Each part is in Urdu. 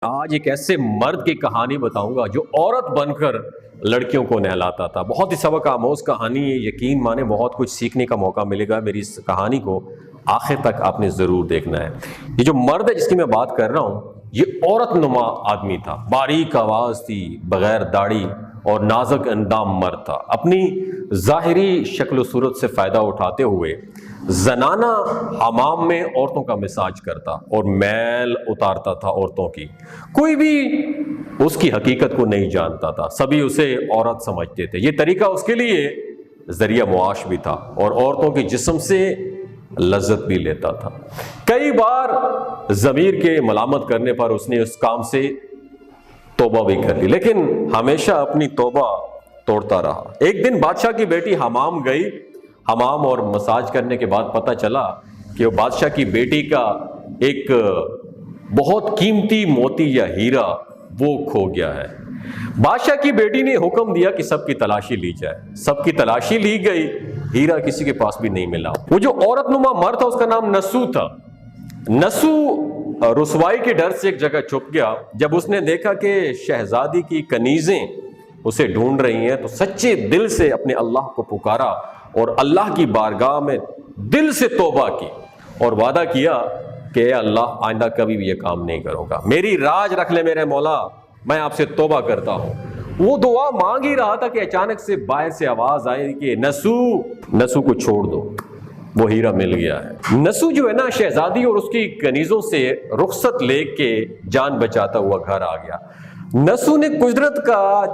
آج ایک ایسے مرد کی کہانی بتاؤں گا جو عورت بن کر لڑکیوں کو نہلاتا تھا. بہت ہی سبق آموز کہانی ہے. یقین مانے بہت کچھ سیکھنے کا موقع ملے گا. میری اس کہانی کو آخر تک آپ نے ضرور دیکھنا ہے. یہ جو مرد ہے جس کی میں بات کر رہا ہوں یہ عورت نما آدمی تھا. باریک آواز تھی, بغیر داڑھی اور نازک اندام مرد تھا. اپنی ظاہری شکل و صورت سے فائدہ اٹھاتے ہوئے زنانہ حمام میں عورتوں کا مساج کرتا اور میل اتارتا تھا عورتوں کی. کوئی بھی اس کی حقیقت کو نہیں جانتا تھا, سبھی اسے عورت سمجھتے تھے. یہ طریقہ اس کے لیے ذریعہ معاش بھی تھا اور عورتوں کے جسم سے لذت بھی لیتا تھا. کئی بار ضمیر کے ملامت کرنے پر اس نے اس کام سے توبہ بھی کر لی, لیکن ہمیشہ اپنی توبہ توڑتا رہا. ایک دن بادشاہ کی بیٹی حمام گئی. حمام اور مساج کرنے کے بعد پتہ چلا کہ وہ بادشاہ کی بیٹی کا ایک بہت قیمتی موتی یا ہیرا وہ کھو گیا ہے. بادشاہ کی بیٹی نے حکم دیا کہ سب کی تلاشی لی جائے. سب کی تلاشی لی گئی, ہیرا کسی کے پاس بھی نہیں ملا. وہ جو عورت نما مرد تھا اس کا نام نسو تھا. نسو رسوائی کے ڈر سے ایک جگہ چھپ گیا. جب اس نے دیکھا کہ شہزادی کی کنیزیں اسے ڈھونڈ رہی ہیں تو سچے دل سے اپنے اللہ کو پکارا اور اللہ کی بارگاہ میں دل سے توبہ کی اور وعدہ کیا کہ اے اللہ آئندہ کبھی بھی یہ کام نہیں کروں گا. میری راج رکھ لے میرے مولا, میں آپ سے توبہ کرتا ہوں. وہ دعا مانگ ہی رہا تھا کہ اچانک سے باہر سے آواز آئی کہ نسو کو چھوڑ دو, وہ ہیرا مل گیا ہے. نسو جو ہے نا شہزادی اور اس کی کنیزوں سے رخصت لے کے جان بچاتا ہوا گھر آ گیا. نسو نے قدرت کا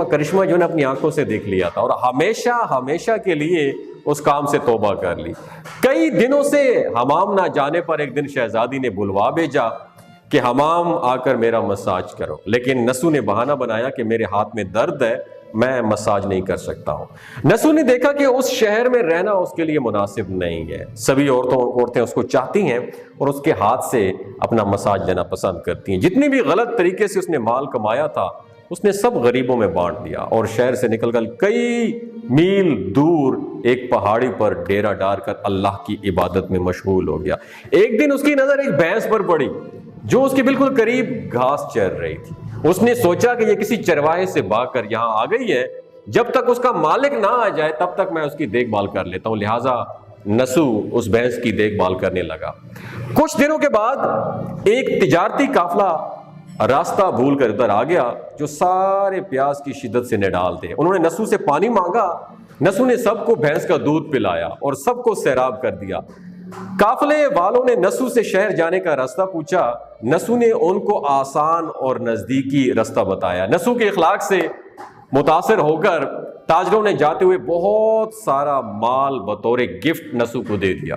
کرشمہ جو ہے نا اپنی آنکھوں سے دیکھ لیا تھا اور ہمیشہ کے لیے اس کام سے توبہ کر لی. کئی دنوں سے حمام نہ جانے پر ایک دن شہزادی نے بلوا بھیجا کہ حمام آ کر میرا مساج کرو, لیکن نسو نے بہانہ بنایا کہ میرے ہاتھ میں درد ہے, میں مساج نہیں کر سکتا ہوں. نسو نے دیکھا کہ اس شہر میں رہنا اس کے لیے مناسب نہیں ہے. سبھی عورتیں اس کو چاہتی ہیں اور اس کے ہاتھ سے اپنا مساج لینا پسند کرتی ہیں. جتنی بھی غلط طریقے سے اس نے مال کمایا تھا اس نے سب غریبوں میں بانٹ دیا اور شہر سے نکل کر کئی میل دور ایک پہاڑی پر ڈیرا ڈال کر اللہ کی عبادت میں مشغول ہو گیا. ایک دن اس کی نظر ایک بھینس پر پڑی جو اس کے بالکل قریب گھاس چر رہی تھی. اس نے سوچا کہ یہ کسی چرواہے سے بھاگ کر یہاں آ گئی ہے, جب تک اس کا مالک نہ آ جائے تب تک میں اس کی دیکھ بھال کر لیتا ہوں. لہٰذا نسو اس بھینس کی دیکھ بھال کرنے لگا. کچھ دنوں کے بعد ایک تجارتی قافلہ راستہ بھول کر ادھر آ گیا جو سارے پیاس کی شدت سے نڈال تھے. انہوں نے نسو سے پانی مانگا. نسو نے سب کو بھینس کا دودھ پلایا اور سب کو سیراب کر دیا. قافلے والوں نے نسو سے شہر جانے کا راستہ پوچھا. نسو نے ان کو آسان اور نزدیکی راستہ بتایا. نسو کے اخلاق سے متاثر ہو کر تاجروں نے جاتے ہوئے بہت سارا مال بطور گفٹ نسو کو دے دیا.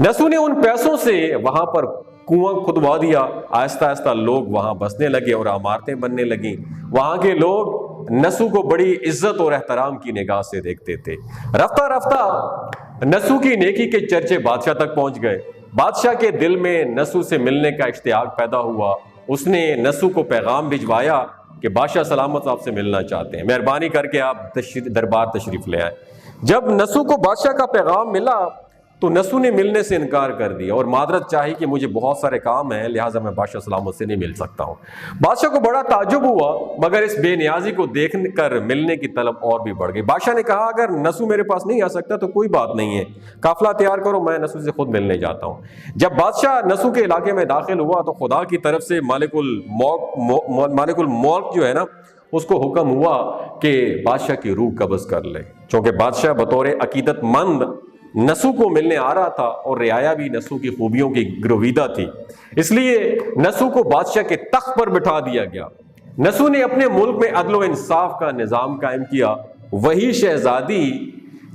نسو نے ان پیسوں سے وہاں پر کنواں کھدوا دیا. آہستہ آہستہ لوگ وہاں بسنے لگے اور عمارتیں بننے لگیں. وہاں کے لوگ نسو کو بڑی عزت اور احترام کی نگاہ سے دیکھتے تھے. رفتہ رفتہ نسو کی نیکی کے چرچے بادشاہ تک پہنچ گئے. بادشاہ کے دل میں نسو سے ملنے کا اشتیاق پیدا ہوا. اس نے نسو کو پیغام بھجوایا کہ بادشاہ سلامت آپ سے ملنا چاہتے ہیں, مہربانی کر کے آپ دربار تشریف لے آئیں. جب نسو کو بادشاہ کا پیغام ملا تو نسو نے ملنے سے انکار کر دیا اور معذرت چاہی کہ مجھے بہت سارے کام ہیں, لہٰذا میں بادشاہ سلامت سے نہیں مل سکتا ہوں. بادشاہ کو بڑا تعجب ہوا, مگر اس بے نیازی کو دیکھ کر ملنے کی طلب اور بھی بڑھ گئی. بادشاہ نے کہا اگر نسو میرے پاس نہیں آ سکتا تو کوئی بات نہیں ہے, قافلہ تیار کرو, میں نسو سے خود ملنے جاتا ہوں. جب بادشاہ نسو کے علاقے میں داخل ہوا تو خدا کی طرف سے مالک الملک جو ہے نا اس کو حکم ہوا کہ بادشاہ کی روح قبض کر لے. چونکہ بادشاہ بطور عقیدت مند نسو کو ملنے آ رہا تھا اور رعایا بھی نسو کی خوبیوں کی گرویدہ تھی, اس لیے نسو کو بادشاہ کے تخت پر بٹھا دیا گیا. نسو نے اپنے ملک میں عدل و انصاف کا نظام قائم کیا. وہی شہزادی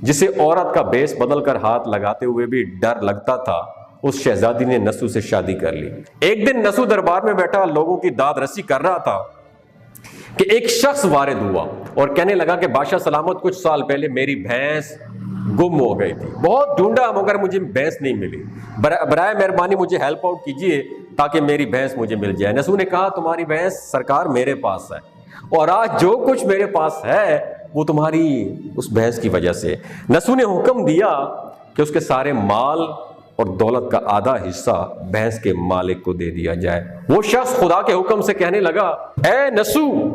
جسے عورت کا بیس بدل کر ہاتھ لگاتے ہوئے بھی ڈر لگتا تھا, اس شہزادی نے نسو سے شادی کر لی. ایک دن نسو دربار میں بیٹھا لوگوں کی داد رسی کر رہا تھا کہ ایک شخص وارد ہوا اور کہنے لگا کہ بادشاہ سلامت کچھ سال پہلے میری بھینس گم ہو گئی تھی. بہت ڈھونڈا مگر مجھے بھینس نہیں ملی. برائے مہربانی مجھے ہیلپ آؤٹ کیجئے تاکہ میری بھینس مجھے مل جائے. نسو نے کہا تمہاری بھینس سرکار میرے پاس ہے اور آج جو کچھ میرے پاس ہے وہ تمہاری اس بھینس کی وجہ سے. نسو نے حکم دیا کہ اس کے سارے مال اور دولت کا آدھا حصہ بھینس کے مالک کو دے دیا جائے۔ وہ شخص خدا کے حکم سے کہنے لگا، اے نسو،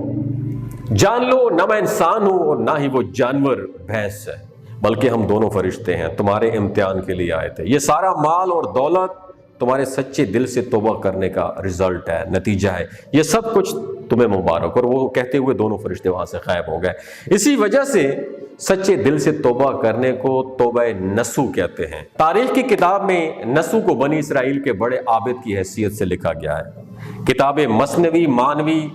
جان لو نہ میں انسان ہوں اور نہ ہی وہ جانور بھینس ہے، بلکہ ہم دونوں فرشتے ہیں، تمہارے امتحان کے لیے آئے تھے۔ یہ سارا مال اور دولت تمہارے سچے دل سے توبہ کرنے کا رزلٹ ہے، نتیجہ ہے، یہ سب کچھ تمہیں مبارک۔ اور وہ کہتے ہوئے دونوں فرشتے وہاں سے غائب ہو گئے۔ اسی وجہ سے سچے دل سے توبہ کرنے کو توبہ نسو کہتے ہیں۔ تاریخ کی کتاب میں نسو کو بنی اسرائیل کے بڑے عابد کی حیثیت سے لکھا گیا ہے۔ کتاب مثنوی مانوی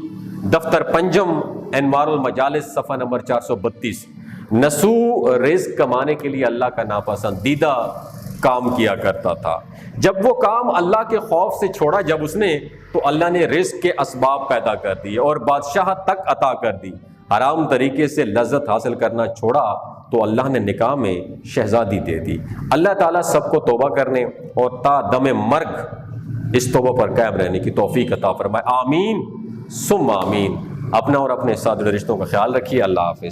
دفتر پنجم انوار المجالس صفحہ نمبر 432۔ نسو رزق کمانے کے لیے اللہ کا ناپسندیدہ کام کیا کرتا تھا۔ جب وہ کام اللہ کے خوف سے چھوڑا جب اس نے، تو اللہ نے رزق کے اسباب پیدا کر دیے اور بادشاہت تک عطا کر دی۔ حرام طریقے سے لذت حاصل کرنا چھوڑا تو اللہ نے نکاح میں شہزادی دے دی۔ اللہ تعالیٰ سب کو توبہ کرنے اور تا دم مرگ اس توبہ پر قائم رہنے کی توفیق عطا فرمائے۔ آمین ثم آمین۔ اپنا اور اپنے ساتھ رشتوں کا خیال رکھیے۔ اللہ حافظ۔